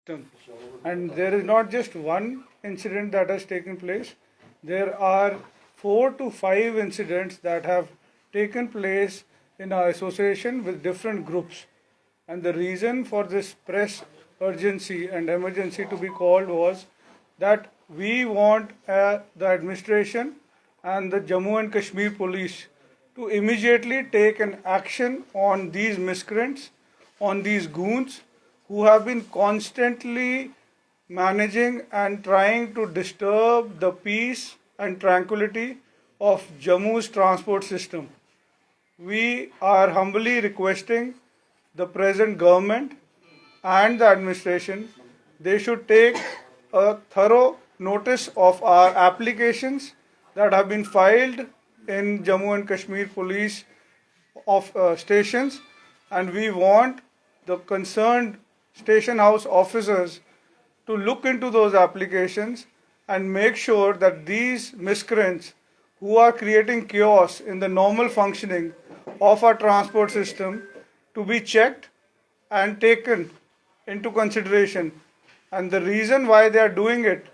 system. And there is not just one incident that has taken place, there are 4 to 5 incidents that have taken place in our association with different groups. And the reason for this press urgency and emergency to be called was that we want the administration and the Jammu and Kashmir police to immediately take an action on these miscreants, on these goons who have been constantly managing and trying to disturb the peace and tranquility of Jammu's transport system. We are humbly requesting the present government and the administration, they should take a thorough notice of our applications that have been filed in Jammu and Kashmir police stations, and we want the concerned station house officers to look into those applications and make sure that these miscreants who are creating chaos in the normal functioning of our transport system to be checked and taken into consideration. And the reason why they are doing it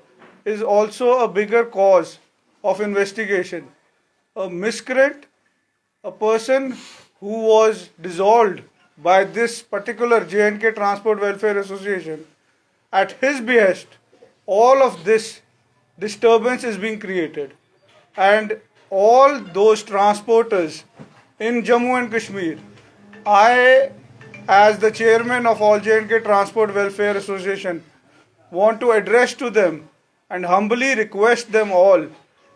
is also a bigger cause of investigation. A miscreant, a person who was dissolved by this particular J&K Transport Welfare Association, at his behest, all of this disturbance is being created. And all those transporters in Jammu and Kashmir, I, as the chairman of all J&K Transport Welfare Association, want to address to them and humbly request them all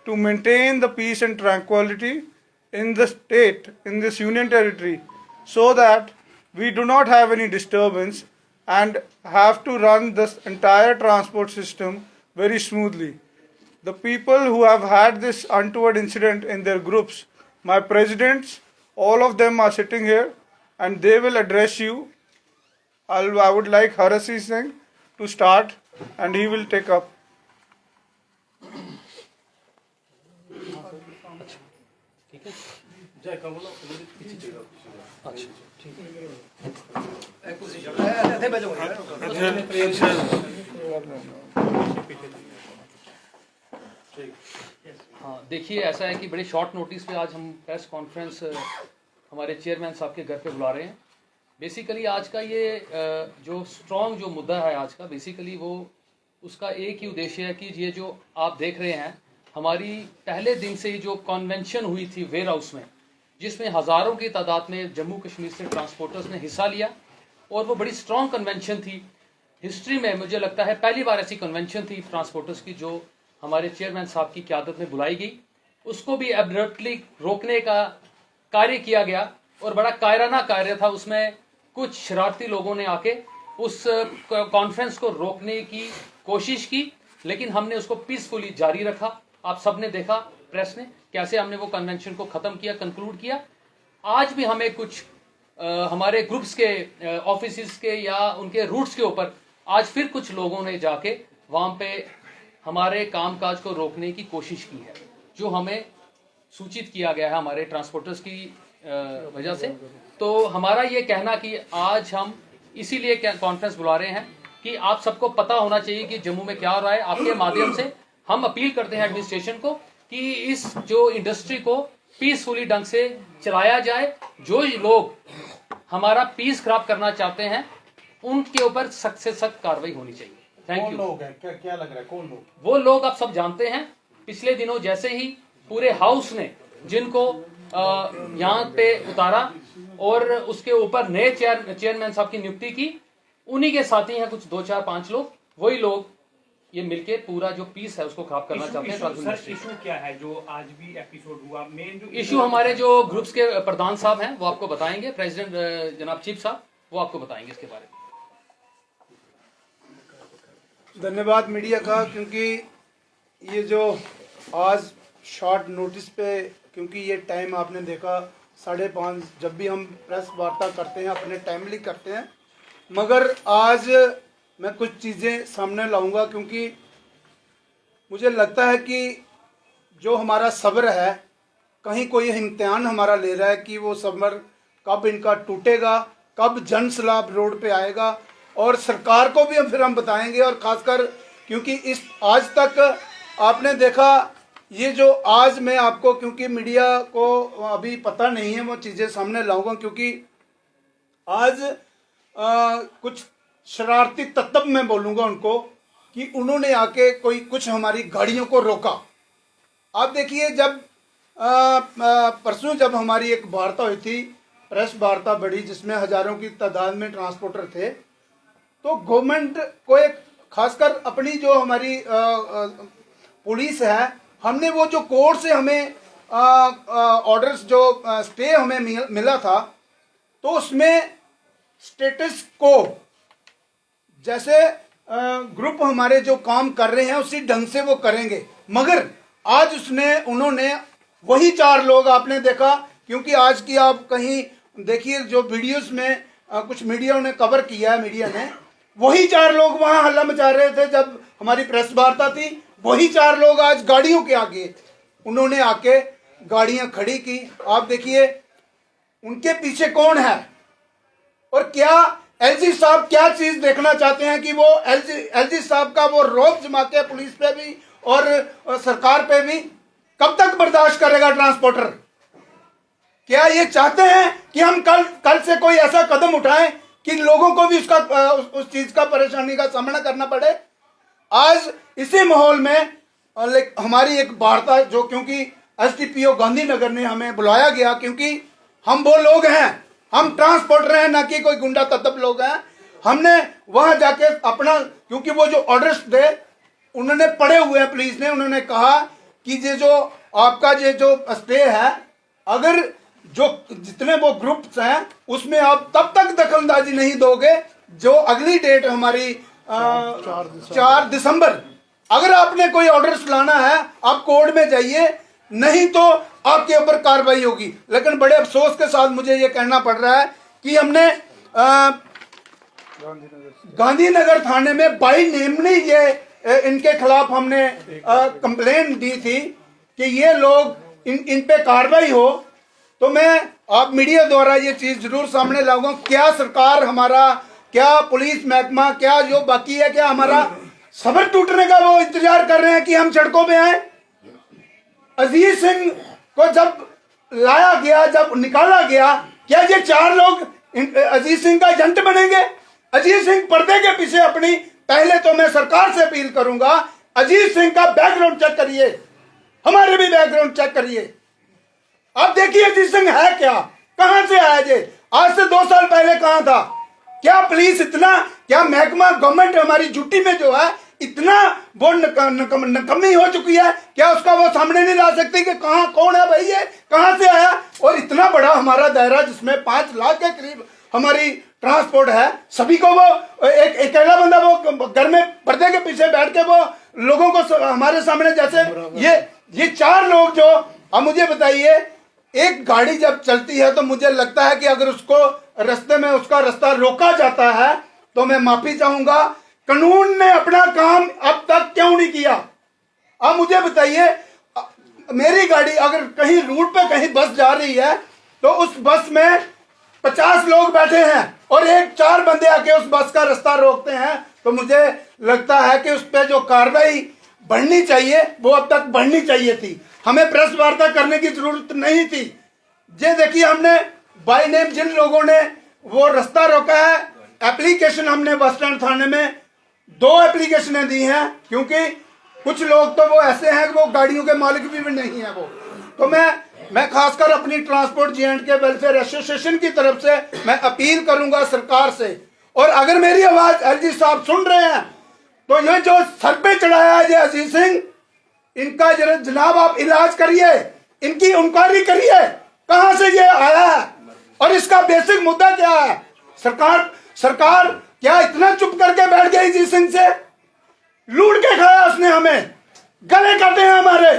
to maintain the peace and tranquility in the state, in this union territory, so that we do not have any disturbance and have to run this entire transport system very smoothly. The people who have had this untoward incident in their groups, my presidents, all of them are sitting here and they will address you. I would like Harasi Singh to start and he will take up. हाँ, देखिए ऐसा है कि बड़े short notice पे आज हम press conference हमारे चेयरमैन साहब के घर पे बुला रहे हैं। बेसिकली आज का ये जो स्ट्रॉन्ग जो मुद्दा है आज का, बेसिकली वो उसका एक ही उद्देश्य है कि ये जो आप देख रहे हैं, हमारी पहले दिन से ही जो कन्वेंशन हुई थी वेयर हाउस में, जिसमें हज़ारों की तादाद में जम्मू कश्मीर से ट्रांसपोर्टर्स ने हिस्सा लिया और वो बड़ी स्ट्रॉन्ग कन्वेंशन थी। हिस्ट्री में मुझे लगता है पहली बार ऐसी कन्वेंशन थी ट्रांसपोर्टर्स की जो हमारे चेयरमैन साहब की क़यादत में बुलाई गई। उसको भी एब्रप्टली रोकने का कार्य किया गया और बड़ा कायराना कार्य था। उसमें कुछ शरारती लोगों ने आके उस कॉन्फ्रेंस को रोकने की कोशिश की, लेकिन हमने उसको पीसफुली जारी रखा। आप सब ने देखा, प्रेस ने, कैसे हमने वो कन्वेंशन को ख़त्म किया, कंक्लूड किया। आज भी हमें कुछ हमारे ग्रुप्स के ऑफिस के या उनके रूट्स के ऊपर आज फिर कुछ लोगों ने जाके वहाँ पे हमारे कामकाज को रोकने की कोशिश की है, जो हमें सूचित किया गया है हमारे ट्रांसपोर्टर्स की वजह से। तो हमारा ये कहना कि आज हम इसीलिए कॉन्फ्रेंस बुला रहे हैं कि आप सबको पता होना चाहिए कि जम्मू में क्या हो रहा है। आपके माध्यम से हम अपील करते हैं एडमिनिस्ट्रेशन को कि इस जो इंडस्ट्री को पीसफुली ढंग से चलाया जाए। जो लोग हमारा पीस खराब करना चाहते हैं उनके ऊपर सख्त से सख्त कार्रवाई होनी चाहिए। Thank you. लोग हैं क्या लग रहा है, कौन लोग? वो लोग आप सब जानते हैं। पिछले दिनों जैसे ही पूरे हाउस ने जिनको यहाँ पे उतारा और उसके ऊपर नए चेयरमैन साहब की नियुक्ति की, उन्हीं के साथी हैं कुछ 2, 4, 5 लोग। वही लोग ये मिलके पूरा जो पीस है उसको खराब करना चाहते हैं। इशू क्या है जो आज भी एपिसोड हुआ? मेन जो इशू हमारे जो ग्रुप्स के प्रधान साहब हैं वो आपको बताएंगे, प्रेसिडेंट जनाब चीफ साहब वो आपको बताएंगे इसके बारे में। धन्यवाद मीडिया का, क्योंकि ये जो आज शॉर्ट नोटिस पे, क्योंकि ये टाइम आपने देखा 5:30, जब भी हम प्रेस वार्ता करते हैं अपने टाइमली करते हैं, मगर आज मैं कुछ चीज़ें सामने लाऊंगा क्योंकि मुझे लगता है कि जो हमारा सब्र है, कहीं कोई इम्तिहान हमारा ले रहा है कि वो सब्र कब इनका टूटेगा, कब जन सैलाब रोड पे आएगा और सरकार को भी हम बताएंगे। और खासकर क्योंकि इस आज तक आपने देखा, ये जो आज मैं आपको, क्योंकि मीडिया को अभी पता नहीं है, वो चीज़ें सामने लाऊंगा, क्योंकि आज कुछ शरारती तत्व मैं बोलूँगा उनको कि उन्होंने आके कुछ हमारी गाड़ियों को रोका। आप देखिए, जब परसों जब हमारी एक वार्ता हुई थी, प्रेस वार्ता बड़ी, जिसमें हजारों की तादाद में ट्रांसपोर्टर थे, तो गवर्नमेंट को एक खासकर अपनी जो हमारी पुलिस है, हमने वो जो कोर्ट से हमें ऑर्डर्स जो स्टे हमें मिला था, तो उसमें स्टेटस को जैसे ग्रुप हमारे जो काम कर रहे हैं उसी ढंग से वो करेंगे। मगर आज उन्होंने वही 4 लोग आपने देखा, क्योंकि आज की आप कहीं देखिए जो वीडियोस में कुछ मीडिया ने कवर किया है, मीडिया ने, वही 4 लोग वहां हल्ला मचा रहे थे जब हमारी प्रेस वार्ता थी। वही 4 लोग आज गाड़ियों के आगे उन्होंने आके गाड़ियां खड़ी की। आप देखिए उनके पीछे कौन है और क्या एलजी साहब क्या चीज देखना चाहते हैं कि वो एलजी साहब का वो रौब जमा के पुलिस पे भी और सरकार पे भी कब तक बर्दाश्त करेगा ट्रांसपोर्टर? क्या ये चाहते हैं कि हम कल से कोई ऐसा कदम उठाएं कि लोगों को भी उस चीज का परेशानी का सामना करना पड़े? आज इसी माहौल में हमारी एक वार्ता जो, क्योंकि एसडीपीओ गांधीनगर ने हमें बुलाया गया, क्योंकि हम वो लोग हैं, हम ट्रांसपोर्टर हैं, ना कि कोई गुंडा तत्व लोग हैं। हमने वहां जाके अपना, क्योंकि वो जो ऑर्डर्स थे उन्होंने पढ़े हुए हैं पुलिस ने, उन्होंने कहा कि ये जो आपका ये जो स्टे है, अगर जो जितने वो ग्रुप्स हैं उसमें आप तब तक दखलंदाजी नहीं दोगे जो अगली डेट हमारी 4 दिसंबर, अगर आपने कोई ऑर्डर्स लाना है आप कोर्ट में जाइए, नहीं तो आपके ऊपर कार्रवाई होगी। लेकिन बड़े अफसोस के साथ मुझे ये कहना पड़ रहा है कि हमने गांधीनगर थाने में बाई नेम नहीं ये इनके खिलाफ हमने कंप्लेन दी थी कि ये लोग इन पे कार्रवाई हो। तो मैं आप मीडिया द्वारा ये चीज जरूर सामने लाऊंगा। क्या सरकार हमारा, क्या पुलिस महकमा, क्या जो बाकी है, क्या हमारा सब्र टूटने का वो इंतजार कर रहे हैं कि हम सड़कों पे आए? अजीज सिंह को जब लाया गया, जब निकाला गया, क्या ये 4 लोग अजीज सिंह का एजेंट बनेंगे? अजीज सिंह पर्दे के पीछे अपनी, पहले तो मैं सरकार से अपील करूंगा, अजीज सिंह का बैकग्राउंड चेक करिए, हमारे भी बैकग्राउंड चेक करिए। आप देखिए अजीज सिंह है क्या, कहां से आया ये, आज से 2 साल पहले कहां था? क्या पुलिस इतना, क्या महकमा गवर्नमेंट हमारी ड्यूटी में जो है इतना वो नकम्मी हो चुकी है, क्या उसका वो सामने नहीं ला सकती कि कहां कौन है भाई, ये कहां से आया? और इतना बड़ा हमारा दायरा जिसमें 5 लाख के करीब हमारी ट्रांसपोर्ट है, सभी को वो एक अकेला बंदा वो घर में पर्दे के पीछे बैठ के वो लोगों को हमारे सामने, जैसे ये 4 लोग जो, अब मुझे बताइए, एक गाड़ी जब चलती है तो मुझे लगता है कि अगर उसको रास्ते में उसका रास्ता रोका जाता है तो मैं माफी चाहूंगा। कानून ने अपना काम अब तक क्यों नहीं किया? अब मुझे बताइए, मेरी गाड़ी अगर कहीं रूट पे कहीं बस जा रही है तो उस बस में 50 लोग बैठे हैं और 4 बंदे आके उस बस का रास्ता रोकते हैं, तो मुझे लगता है कि उस पर जो कार्रवाई बढ़नी चाहिए वो अब तक बढ़नी चाहिए थी। हमें प्रेस वार्ता करने की जरूरत नहीं थी। ये देखिए, हमने बाय नेम जिन लोगों ने वो रास्ता रोका है, एप्लीकेशन हमने बस स्टैंड थाने में 2 एप्लीकेशनें दी हैं, क्योंकि कुछ लोग तो वो ऐसे हैं कि वो गाड़ियों के मालिक भी नहीं है वो। तो मैं खासकर अपनी ट्रांसपोर्ट J&K के वेलफेयर एसोसिएशन की तरफ से मैं अपील करूंगा सरकार से, और अगर मेरी आवाज एलजी साहब सुन रहे हैं तो ये जो सर पे चढ़ाया है ये अजीज सिंह, इनका जनाब आप इलाज करिए, इनकी इंक्वायरी करिए, कहां से ये आया है और इसका बेसिक मुद्दा क्या है। सरकार क्या इतना चुप करके बैठ गई अजीज सिंह से? लूट के खाया उसने, हमें गले काटे हैं, हमारे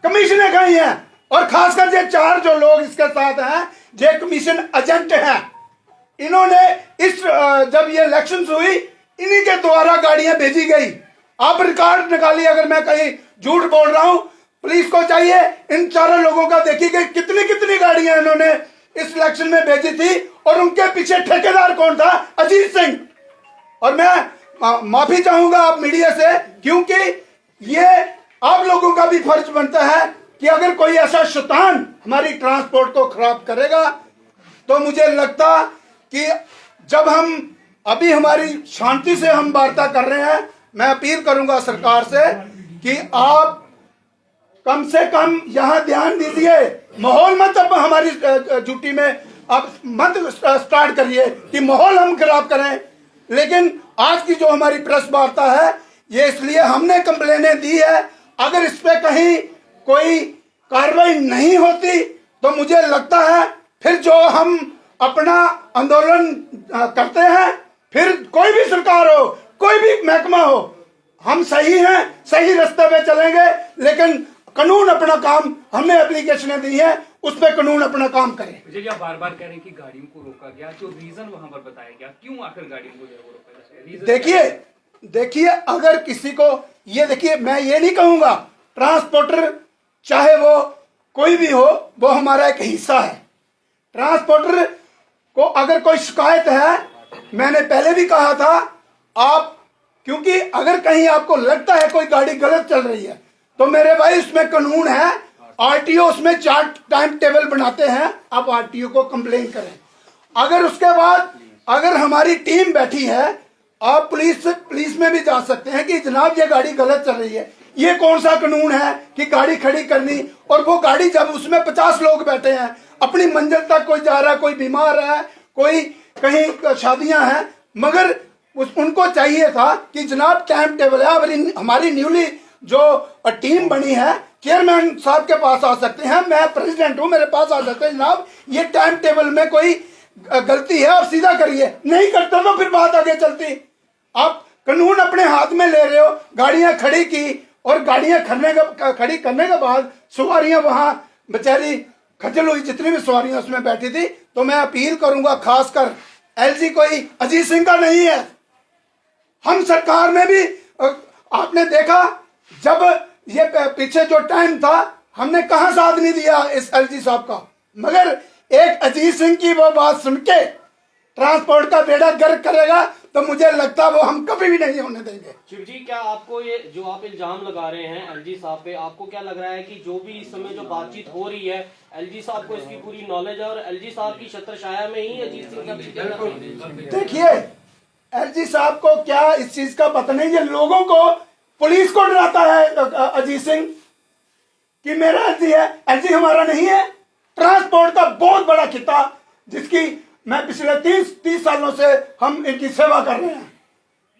कमीशनें खाई हैं, और खासकर ये 4 जो लोग इसके साथ हैं ये कमीशन एजेंट हैं। इन्होंने इस जब ये इलेक्शन हुई इन्हीं के द्वारा गाड़ियां भेजी गई। आप रिकॉर्ड निकालिए, अगर मैं कहीं झूठ बोल रहा हूं पुलिस को चाहिए इन 4 लोगों का देखिए कि कितनी गाड़ियां इन्होंने इस इलेक्शन में भेजी थी, और उनके पीछे ठेकेदार कौन था? अजीज सिंह। और मैं माफी चाहूंगा आप मीडिया से, क्योंकि ये आप लोगों का भी फर्ज बनता है कि अगर कोई ऐसा शैतान हमारी ट्रांसपोर्ट को खराब करेगा तो मुझे लगता कि जब हम अभी हमारी शांति से हम वार्ता कर रहे हैं, मैं अपील करूंगा सरकार से कि आप कम से कम यहाँ ध्यान दीजिए, माहौल मत अब हमारी ड्यूटी में आप मत स्टार्ट करिए कि माहौल हम खराब करें। लेकिन आज की जो हमारी प्रेस वार्ता है ये इसलिए हमने कंप्लेनें दी है, अगर इस पे कहीं कोई कार्रवाई नहीं होती तो मुझे लगता है फिर जो हम अपना आंदोलन करते हैं, फिर कोई भी सरकार हो, कोई भी महकमा हो, हम सही हैं, सही रास्ते पे चलेंगे, लेकिन कानून अपना काम, हमने एप्लीकेशनें दी हैं, उस पर कानून अपना काम करे। विजय जी, आप बार बार कह रहे हैं कि गाड़ियों को रोका गया, जो रीजन वहां पर बताया गया, क्यों आखिर गाड़ियों को जो है वो रोका गया? देखिए अगर किसी को ये, देखिए मैं ये नहीं कहूंगा, ट्रांसपोर्टर चाहे वो कोई भी हो, वो हमारा एक हिस्सा है। ट्रांसपोर्टर को अगर कोई शिकायत है, मैंने पहले भी कहा था, आप क्योंकि अगर कहीं आपको लगता है कोई गाड़ी गलत चल रही है तो मेरे भाई उसमें कानून है, आरटीओ उसमें चार्ट टाइम टेबल बनाते हैं, आप आरटीओ को कंप्लेन करें। अगर उसके बाद अगर हमारी टीम बैठी है, आप पुलिस में भी जा सकते हैं कि जनाब ये गाड़ी गलत चल रही है। ये कौन सा कानून है कि गाड़ी खड़ी करनी, और वो गाड़ी जब उसमें 50 लोग बैठे हैं, अपनी मंजिल तक कोई जा रहा है, कोई बीमार है, कोई कहीं शादियां हैं, मगर उनको चाहिए था कि जनाब टाइम टेबल है। हमारी न्यूली जो टीम बनी है, चेयरमैन साहब के पास आ सकते हैं, मैं प्रेसिडेंट हूं, मेरे पास आ सकते हैं, जनाब ये टाइम टेबल में कोई गलती है, आप सीधा करिए। नहीं करते तो फिर बात आगे चलती। आप कानून अपने हाथ में ले रहे हो, गाड़ियां खड़ी की, और गाड़ियां खड़ी करने के बाद सवारियां वहां बेचारी खजल हुई, जितनी भी सवारियां उसमें बैठी थी। तो मैं अपील करूंगा, खासकर एलजी कोई अजीत सिंह का नहीं है। हम सरकार में भी आपने देखा, जब ये पीछे जो टाइम था, हमने कहां साथ नहीं दिया इस एलजी साहब का, मगर एक अजीत सिंह की वो बात सुन के ट्रांसपोर्ट का बेड़ा गर्क करेगा तो मुझे लगता है वो हम कभी भी नहीं होने देंगे। शिव जी, क्या आपको ये जो आप इल्जाम लगा रहे हैं एलजी साहब पे, आपको क्या लग रहा है कि जो भी इस समय जो बातचीत हो रही है, एलजी साहब को इसकी पूरी नॉलेज है और एलजी साहब की छत्रछाया में ही अजीत सिंह का? देखिए एलजी साहब को क्या इस चीज का पता नहीं, ये लोगों को, पुलिस को डराता है अजीत सिंह कि मेरा एलजी है। एलजी हमारा नहीं है, ट्रांसपोर्ट का बहुत बड़ा खिता, जिसकी मैं पिछले 30 सालों से हम इनकी सेवा कर रहे हैं।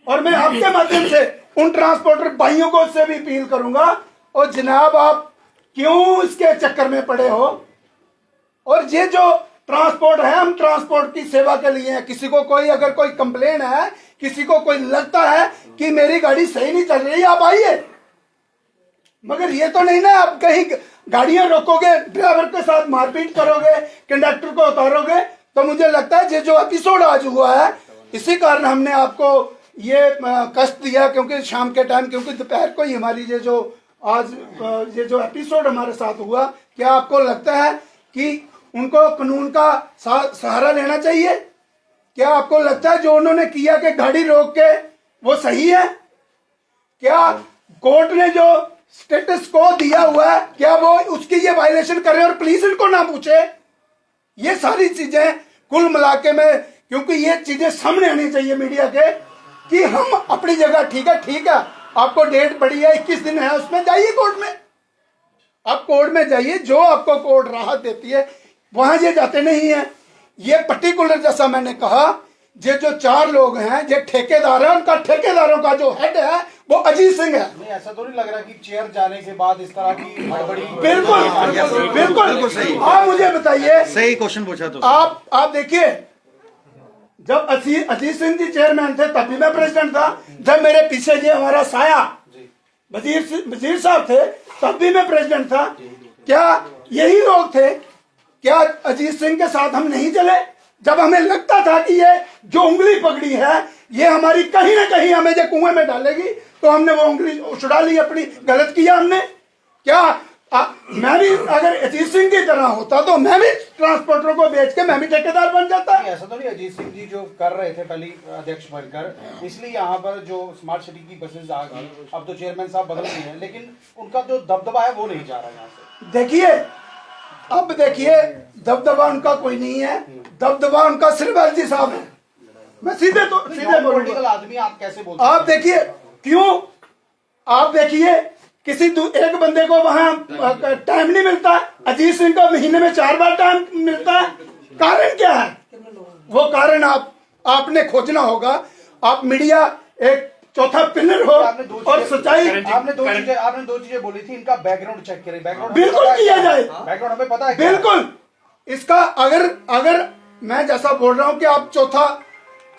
और मैं आपके माध्यम से उन ट्रांसपोर्टर भाइयों को उससे भी अपील करूंगा, और जनाब आप क्यों इसके चक्कर में पड़े हो, और ये जो ट्रांसपोर्ट है, हम ट्रांसपोर्ट की सेवा के लिए हैं। किसी को कोई अगर कोई कंप्लेन है, किसी को कोई लगता है कि मेरी गाड़ी सही नहीं चल रही, आप आइए, मगर ये तो नहीं ना आप कहीं गाड़ियां रोकोगे, ड्राइवर के साथ मारपीट करोगे, कंडक्टर को उतारोगे। तो मुझे लगता है ये जो एपिसोड आज हुआ है, इसी कारण हमने आपको ये कष्ट दिया, क्योंकि शाम के टाइम, क्योंकि दोपहर को ही हमारी ये जो आज ये जो एपिसोड हमारे साथ हुआ, क्या आपको लगता है कि उनको कानून का सहारा लेना चाहिए? क्या आपको लगता है जो उन्होंने किया कि गाड़ी रोक के वो सही है? क्या कोर्ट ने जो स्टेटस को दिया हुआ है, क्या वो उसकी ये वायलेशन कर रहे हैं और पुलिस इनको ना पूछे? ये सारी चीजें कुल मिलाके में, क्योंकि ये चीजें सामने आनी चाहिए मीडिया के कि हम अपनी जगह ठीक है, आपको डेट पड़ी है 21 दिन है, उसमें जाइए कोर्ट में, आप कोर्ट में जाइए, जो आपको कोर्ट राहत देती है वहां ये जाते नहीं है। ये पर्टिकुलर जैसा मैंने कहा, ये जो 4 लोग हैं, ये ठेकेदार है, उनका ठेकेदारों का जो हेड है वो अजीत सिंह है। नहीं, ऐसा तो नहीं लग रहा कि चेयर जाने के बाद इस तरह की हड़बड़ी? बिल्कुल सही। आप मुझे बताइए, सही क्वेश्चन पूछा तो आप देखिए, जब अजीत सिंह जी चेयरमैन थे तब भी मैं प्रेसिडेंट था, जब मेरे पीछे जी हमारा साया वजीर साहब थे तब भी मैं प्रेसिडेंट था। क्या यही लोग थे? क्या अजीत सिंह के साथ हम नहीं चले? जब हमें लगता था कि ये जो उंगली पकड़ी है ये हमारी कहीं ना कहीं हमें जो कुएं में डालेगी, तो हमने वो उंगली छुड़ा ली अपनी, गलत किया हमने। क्या मैं भी अगर अजीत सिंह की तरह होता तो मैं भी ट्रांसपोर्टर को बेच के मैं भी ठेकेदार बन जाता। ऐसा तो नहीं, अजीत सिंह जी जो कर रहे थे पहले अध्यक्ष बनकर, इसलिए यहाँ पर जो स्मार्ट सिटी की बसेस आ गई, अब तो चेयरमैन साहब बदल गए हैं, लेकिन उनका जो दबदबा है वो नहीं जा रहा यहाँ से। देखिए, अब देखिए, दबदबा उनका कोई नहीं है, दबदबा उनका सिर्फ एलजी साहब है। मैं सीधे पॉलिटिकल बोलूंगा। आदमी आप कैसे बोलते आप देखिए क्यों, आप देखिए किसी एक बंदे को वहां टाइम नहीं मिलता है, अजीत सिंह को महीने में 4 बार टाइम मिलता है। कारण क्या है? वो कारण आपने खोजना होगा। आप मीडिया एक चौथा पिलर हो और सच्चाई। आपने दो चीजें बोली थी, इनका बैकग्राउंड चेक करें। बैकग्राउंड बिल्कुल किया जाए, बैकग्राउंड हमें पता है बिल्कुल। इसका अगर मैं जैसा बोल रहा हूं कि आप चौथा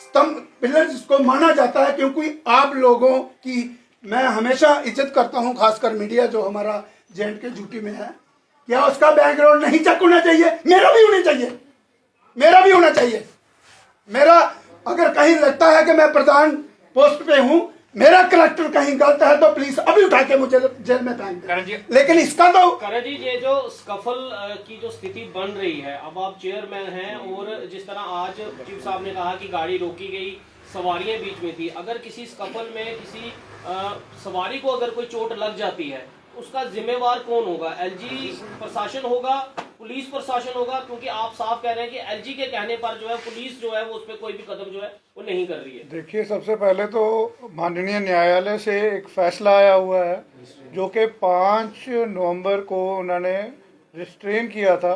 स्तंभ पिलर जिसको माना जाता है, क्योंकि आप लोगों की मैं हमेशा इज्जत करता हूं, खासकर मीडिया जो हमारा J&K ड्यूटी में है, क्या उसका बैकग्राउंड नहीं चेक होना चाहिए? मेरा भी होना चाहिए, मेरा भी होना चाहिए। मेरा अगर कहीं लगता है कि मैं प्रधान पोस्ट पे हूं, मेरा करेक्टर कहीं गलत है तो प्लीज अभी उठा के मुझे जेल में फेंक दें। लेकिन इसका तो करण जी, ये जो स्कफल की जो स्थिति बन रही है, अब आप चेयरमैन हैं और जिस तरह आज चीफ साहब ने कहा कि गाड़ी रोकी गई, सवारियां बीच में थी, अगर किसी स्कफल में किसी सवारी को अगर कोई चोट लग जाती है, उसका जिम्मेवार कौन होगा? एलजी प्रशासन होगा, पुलिस प्रशासन होगा? क्योंकि आप साफ कह रहे हैं कि एलजी के कहने पर जो है पुलिस जो है वो उस पर कोई भी कदम जो है वो नहीं कर रही है। देखिए, सबसे पहले तो माननीय न्यायालय से एक फैसला आया हुआ है जो कि 5 नवंबर को उन्होंने रिस्ट्रेन किया था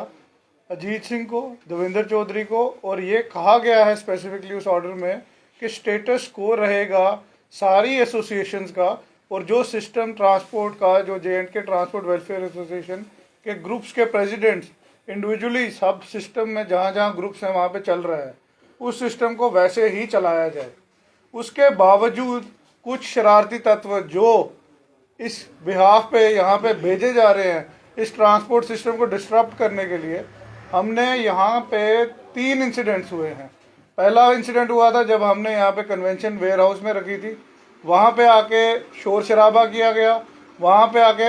अजीत सिंह को, देवेंद्र चौधरी को, और ये कहा गया है स्पेसिफिकली उस ऑर्डर में कि स्टेटस को रहेगा सारी एसोसिएशंस का, और जो सिस्टम ट्रांसपोर्ट का, जो J&K ट्रांसपोर्ट वेलफेयर एसोसिएशन के ग्रुप्स के प्रेसिडेंट्स इंडिविजुअली सब सिस्टम में जहाँ जहाँ ग्रुप्स हैं वहाँ पे चल रहा है, उस सिस्टम को वैसे ही चलाया जाए। उसके बावजूद कुछ शरारती तत्व जो इस बिहाफ पे यहाँ पे भेजे जा रहे हैं इस ट्रांसपोर्ट सिस्टम को डिस्टर्ब करने के लिए, हमने यहाँ पे 3 इंसिडेंट्स हुए हैं। पहला इंसिडेंट हुआ था जब हमने यहाँ पे कन्वेंशन वेयर हाउस में रखी थी, वहाँ पे आके शोर शराबा किया गया, वहाँ पे आके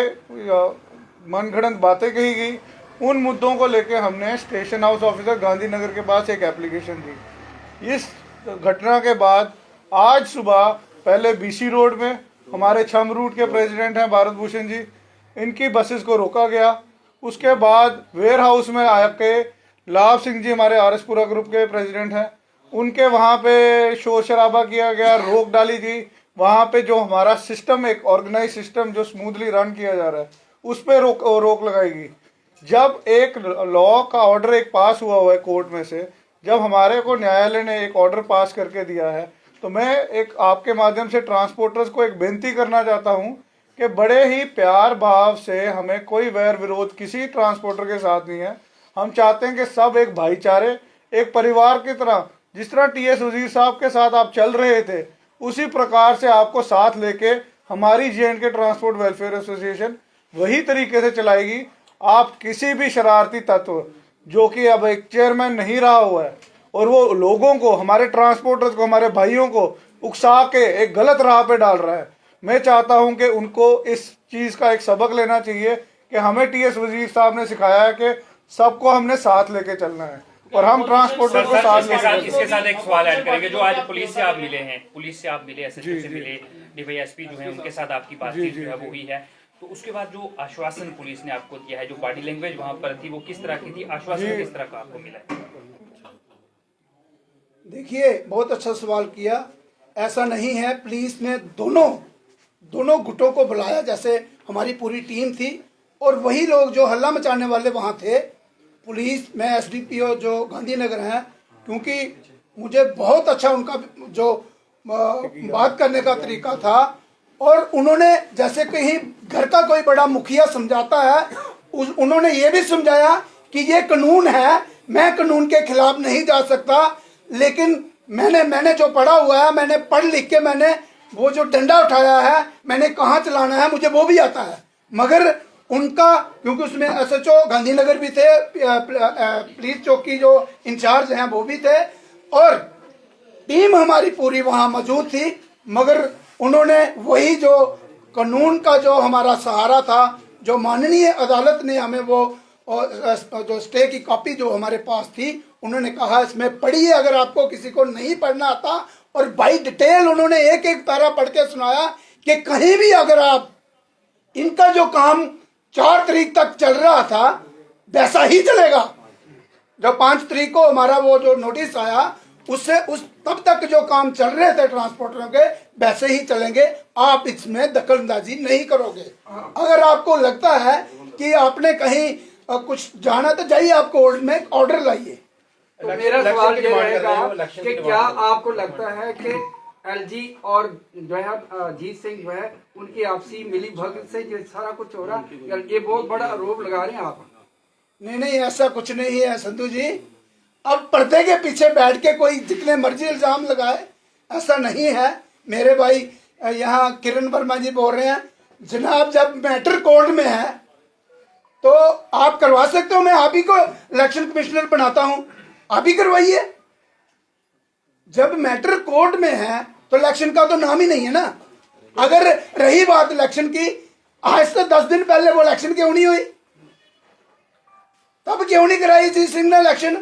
मनगढ़ंत बातें कही गई। उन मुद्दों को लेके हमने स्टेशन हाउस ऑफिसर गांधीनगर के पास एक एप्लीकेशन दी। इस घटना के बाद आज सुबह पहले BC रोड में हमारे छम रूट के प्रेसिडेंट हैं भारत भूषण जी, इनकी बसेस को रोका गया। उसके बाद वेयर हाउस में आके लाभ सिंह जी हमारे RS-पुरा ग्रुप के प्रेसिडेंट हैं, उनके वहाँ पे शोर शराबा किया गया, रोक डाली गई। वहाँ पे जो हमारा सिस्टम, एक ऑर्गेनाइज सिस्टम जो स्मूथली रन किया जा रहा है, उस पर रोक लगाई गई। जब एक लॉ का ऑर्डर एक पास हुआ है कोर्ट में से, जब हमारे को न्यायालय ने एक ऑर्डर पास करके दिया है, तो मैं एक आपके माध्यम से ट्रांसपोर्टर्स को एक बेनती करना चाहता हूँ कि बड़े ही प्यार भाव से, हमें कोई वैर विरोध किसी ट्रांसपोर्टर के साथ नहीं है। हम चाहते हैं कि सब एक भाईचारे, एक परिवार की तरह, जिस तरह TS वजीर साहब के साथ आप चल रहे थे, उसी प्रकार से आपको साथ लेके हमारी J&K ट्रांसपोर्ट वेलफेयर एसोसिएशन वही तरीके से चलाएगी। आप किसी भी शरारती तत्व जो कि अब एक चेयरमैन नहीं रहा हुआ है और वो लोगों को, हमारे ट्रांसपोर्टर्स को, हमारे भाइयों को उकसा के एक गलत राह पे डाल रहा है, मैं चाहता हूं कि उनको इस चीज़ का एक सबक लेना चाहिए कि हमें TS वजीर साहब ने सिखाया है कि सबको हमने साथ लेके चलना है और हम ट्रांसपोर्टर को साथ लेके। इसके साथ एक सवाल ऐड करेंगे, जो आज पुलिस से आप मिले हैं, पुलिस से आप मिले, SSP से मिले, DYSP जो है उनके साथ आपकी बातचीत जो है वो हुई है, तो उसके बाद जो आश्वासन पुलिस ने आपको दिया है, जो बॉडी लैंग्वेज वहां पर थी, वो किस तरह की थी? आश्वासन किस तरह का आपको मिला है? देखिए, बहुत अच्छा सवाल किया। ऐसा नहीं है, पुलिस ने दोनों गुटों को बुलाया, जैसे हमारी पूरी टीम थी, और वही लोग जो हल्ला मचाने वाले वहाँ थे, पुलिस में SDPO जो गांधीनगर हैं, क्योंकि मुझे बहुत अच्छा उनका जो बात करने का तरीका था, और उन्होंने जैसे कहीं घर का कोई बड़ा मुखिया समझाता है, उन्होंने ये भी समझाया कि ये कानून है, मैं कानून के खिलाफ नहीं जा सकता, लेकिन मैंने जो पढ़ा हुआ है, मैंने पढ़ लिख के मैंने वो जो डंडा उठाया है, मैंने कहाँ चलाना है मुझे वो भी आता है। मगर उनका, क्योंकि उसमें SHO गांधीनगर भी थे, पुलिस चौकी जो इंचार्ज हैं वो भी थे, और टीम हमारी पूरी वहाँ मौजूद थी, मगर उन्होंने वही जो कानून का जो हमारा सहारा था जो माननीय अदालत ने हमें वो जो स्टे की कॉपी जो हमारे पास थी, उन्होंने कहा इसमें पढ़िए, अगर आपको किसी को नहीं पढ़ना आता, और बाई डिटेल उन्होंने एक एक पैरा पढ़ के सुनाया कि कहीं भी अगर आप इनका जो काम 4 तारीख तक चल रहा था वैसा ही चलेगा। जब 5 तारीख को हमारा वो जो नोटिस आया उससे तब तक जो काम चल रहे थे ट्रांसपोर्टरों के वैसे ही चलेंगे, आप इसमें दखलंदाजी नहीं करोगे। अगर आपको लगता है कि आपने कहीं कुछ जाना तो जाइए, आप कोर्ट में ऑर्डर लाइए। तो मेरा सवाल ये रहेगा कि क्या आपको लगता है कि एलजी और जो है अजीत सिंह जो है उनकी आपसी मिली भगत से ये सारा कुछ हो रहा है? ये बहुत बड़ा आरोप लगा रहे हैं आप। नहीं, ऐसा कुछ नहीं है संधू जी। अब पर्दे के पीछे बैठ के कोई जितने मर्जी इल्जाम लगाए, ऐसा नहीं है। मेरे भाई यहाँ किरण वर्मा जी बोल रहे हैं, जनाब जब मैटर कोर्ट में है तो आप करवा सकते हो, मैं आप ही को इलेक्शन कमिश्नर बनाता हूं, आप ही करवाइए। जब मैटर कोर्ट में है तो इलेक्शन का तो नाम ही नहीं है ना। अगर रही बात इलेक्शन की, आज से 10 दिन पहले वो इलेक्शन क्यों नहीं हुई, तब क्यों नहीं कराई जी सिंह ने इलेक्शन?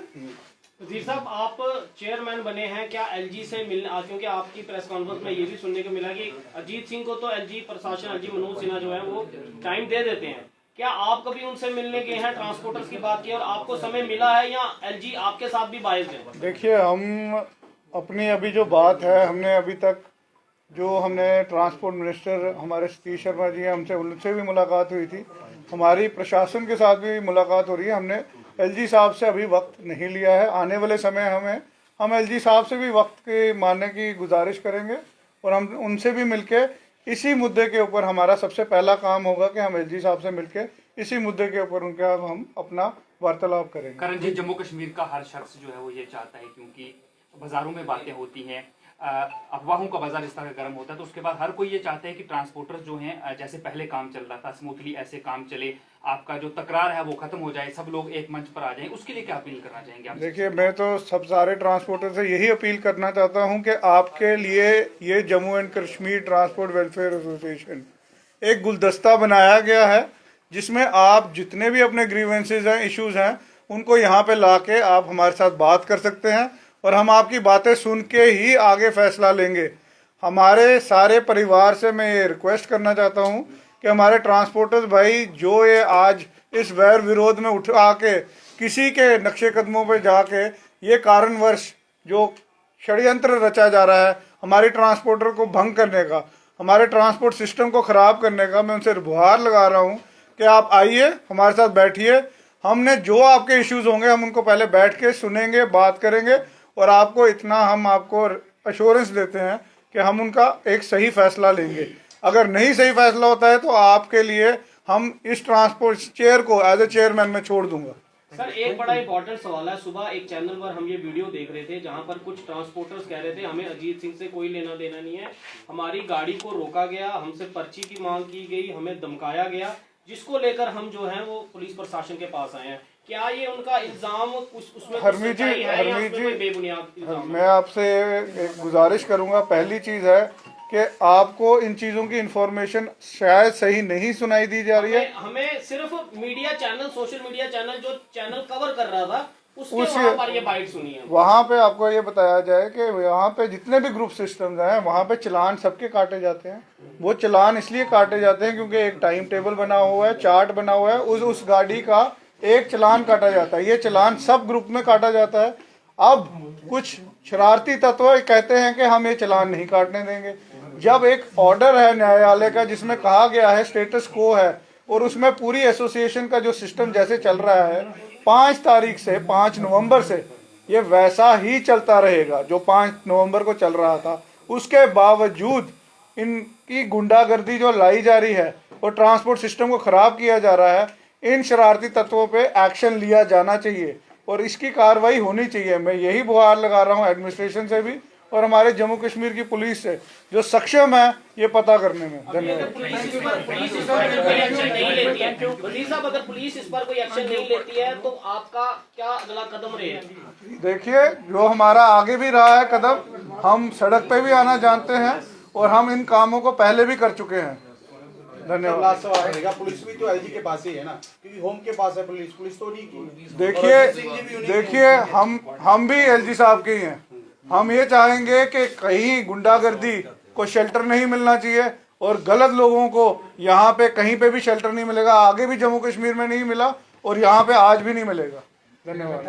वजीर साहब, आप चेयरमैन बने हैं, क्या एलजी से मिलने, क्योंकि आपकी प्रेस कॉन्फ्रेंस में ये भी सुनने को मिला कि अजीत सिंह को तो एलजी प्रशासन, एलजी मनोज सिन्हा जो है वो टाइम दे देते हैं, क्या आप कभी उनसे मिलने गए हैं, ट्रांसपोर्टर्स की बात की, और आपको समय मिला है, या एलजी आपके साथ भी बायस है? देखिए, हम अपनी अभी जो बात है, हमने अभी तक जो हमने ट्रांसपोर्ट मिनिस्टर हमारे सतीश शर्मा जी हैं, हमसे उनसे भी मुलाकात हुई थी, हमारी प्रशासन के साथ भी मुलाकात हो रही है। हमने एलजी साहब से अभी वक्त नहीं लिया है। आने वाले समय हम एलजी साहब से भी वक्त के मानने की गुजारिश करेंगे और हम उनसे भी मिलके इसी मुद्दे के ऊपर, हमारा सबसे पहला काम होगा कि हम एलजी साहब से मिलके इसी मुद्दे के ऊपर उनका हम अपना वार्तालाप करेंगे। करण जी, जम्मू कश्मीर का हर शख्स जो है वो ये चाहता है, क्योंकि बाजारों में बातें होती हैं, अफवाहों का बाजार इस तरह गर्म होता है, तो उसके बाद हर कोई ये चाहता है कि ट्रांसपोर्टर्स जो हैं जैसे पहले काम चल रहा था स्मूथली ऐसे काम चले, आपका जो तकरार है वो खत्म हो जाए, सब लोग एक मंच पर आ जाएं। उसके लिए क्या अपील करना चाहेंगे आप? देखिए, मैं तो सब सारे ट्रांसपोर्टर से यही अपील करना चाहता हूं कि आपके लिए ये Jammu and Kashmir transport welfare association एक गुलदस्ता बनाया गया है, जिसमें आप जितने भी अपने ग्रीवेंसेज हैं, इश्यूज हैं, उनको यहाँ पे ला के आप हमारे साथ बात कर सकते हैं और हम आपकी बातें सुन के ही आगे फैसला लेंगे। हमारे सारे परिवार से मैं ये रिक्वेस्ट करना चाहता हूँ कि हमारे ट्रांसपोर्टर्स भाई जो ये आज इस वैर विरोध में उठा के किसी के नक्शे कदमों पे जाके ये कारणवश जो षड्यंत्र रचा जा रहा है हमारी ट्रांसपोर्टर को भंग करने का, हमारे ट्रांसपोर्ट सिस्टम को ख़राब करने का, मैं उनसे गुहार लगा रहा हूँ कि आप आइए, हमारे साथ बैठिए। हमने जो आपके इश्यूज होंगे हम उनको पहले बैठ के सुनेंगे, बात करेंगे और आपको इतना हम आपको अश्योरेंस देते हैं कि हम उनका एक सही फैसला लेंगे। अगर नहीं सही फैसला होता है तो आपके लिए हम इस ट्रांसपोर्ट चेयर को एज ए चेयरमैन में छोड़ दूंगा। सर, एक बड़ा इंपॉर्टेंट सवाल है। सुबह एक चैनल पर हम ये वीडियो देख रहे थे जहां पर कुछ ट्रांसपोर्टर्स कह रहे थे हमें अजीत सिंह से कोई लेना देना नहीं है, हमारी गाड़ी को रोका गया, हमसे पर्ची की मांग की गई, हमें धमकाया गया, जिसको लेकर हम जो है वो पुलिस प्रशासन के पास आए हैं। क्या ये उनका इल्जाम उसमें हरमीत जी, बेबुनियाद इल्जाम? मैं आपसे एक गुजारिश करूंगा। पहली चीज़ है कि आपको इन चीज़ों की इंफॉर्मेशन शायद सही नहीं सुनाई दी जा रही है। हमें सिर्फ media channel, social media channel जो चैनल कवर कर रहा था उसके वहाँ पर ये बाइट सुनी है। वहाँ पे आपको ये बताया जाए कि यहाँ पे जितने भी ग्रुप सिस्टम्स हैं वहाँ पे चलान सबके काटे जाते हैं। वो चलान इसलिए काटे जाते हैं क्योंकि एक टाइम टेबल बना हुआ है, चार्ट बना हुआ है, उस गाड़ी का एक चलान काटा जाता है। ये चलान सब ग्रुप में काटा जाता है। अब कुछ शरारती तत्व कहते हैं कि हम ये चलान नहीं काटने देंगे। जब एक ऑर्डर है न्यायालय का जिसमें कहा गया है स्टेटस को है और उसमें पूरी एसोसिएशन का जो सिस्टम जैसे चल रहा है 5 तारीख से 5 नवंबर से ये वैसा ही चलता रहेगा जो 5 नवंबर को चल रहा था। उसके बावजूद इनकी गुंडागर्दी जो लाई जा रही है और ट्रांसपोर्ट सिस्टम को खराब किया जा रहा है, इन शरारती तत्वों पे एक्शन लिया जाना चाहिए और इसकी कार्रवाई होनी चाहिए। मैं यही गुहार लगा रहा हूँ एडमिनिस्ट्रेशन से भी और हमारे जम्मू कश्मीर की पुलिस से जो सक्षम है ये पता करने में। धन्यवाद। अगर पुलिस इस पर कोई एक्शन नहीं लेती है तो आपका क्या अगला कदम रहेगा? देखिए, जो हमारा आगे भी रहा है कदम, हम सड़क पे भी आना जानते हैं और हम इन कामों को पहले भी कर चुके हैं। धन्यवाद। लास्ट सवाल रहेगा, पुलिस भी तो एलजी के पास ही है ना, क्योंकि होम के पास है पुलिस, पुलिस तो नहीं की। देखिए हम भी एलजी साहब के ही हैं। हम ये चाहेंगे कि कहीं गुंडागर्दी को शेल्टर नहीं मिलना चाहिए और गलत लोगों को यहाँ पे कहीं पे भी शेल्टर नहीं मिलेगा। आगे भी जम्मू कश्मीर में नहीं मिला और यहाँ पे आज भी नहीं मिलेगा। धन्यवाद।